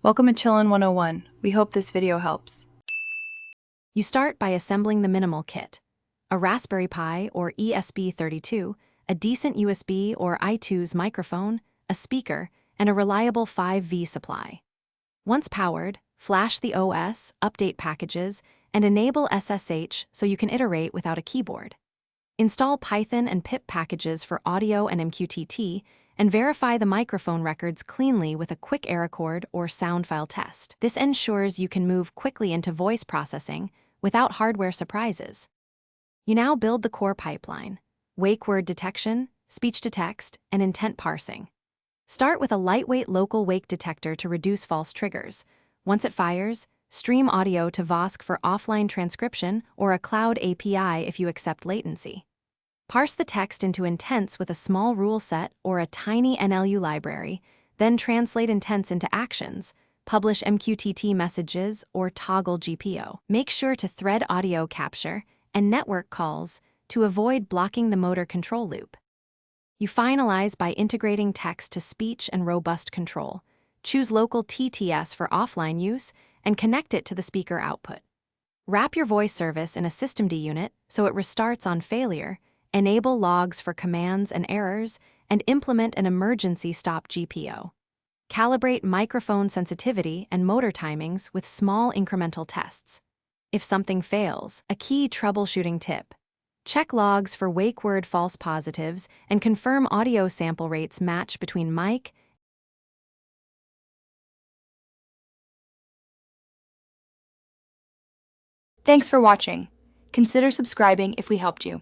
Welcome to Chillin' 101. We hope this video helps. You start by assembling the minimal kit: a Raspberry Pi or ESP32, a decent USB or i2's microphone, a speaker, and a reliable 5V supply. Once powered, flash the OS, update packages, and enable SSH so you can iterate without a keyboard. Install Python and pip packages for audio and MQTT, and verify the microphone records cleanly with a quick AirRecord or sound file test. This ensures you can move quickly into voice processing without hardware surprises. You now build the core pipeline: wake word detection, speech-to-text, and intent parsing. Start with a lightweight local wake detector to reduce false triggers. Once it fires, stream audio to Vosk for offline transcription or a cloud API if you accept latency. Parse the text into intents with a small rule set or a tiny NLU library, then translate intents into actions, publish MQTT messages, or toggle GPO. Make sure to thread audio capture and network calls to avoid blocking the motor control loop. You finalize by integrating text to speech and robust control. Choose local TTS for offline use and connect it to the speaker output. Wrap your voice service in a systemd unit so it restarts on failure, enable logs for commands and errors, and implement an emergency stop GPO. Calibrate microphone sensitivity and motor timings with small incremental tests. If something fails, a key troubleshooting tip: check logs for wake word false positives and confirm audio sample rates match between mic. Thanks for watching. Consider subscribing if we helped you.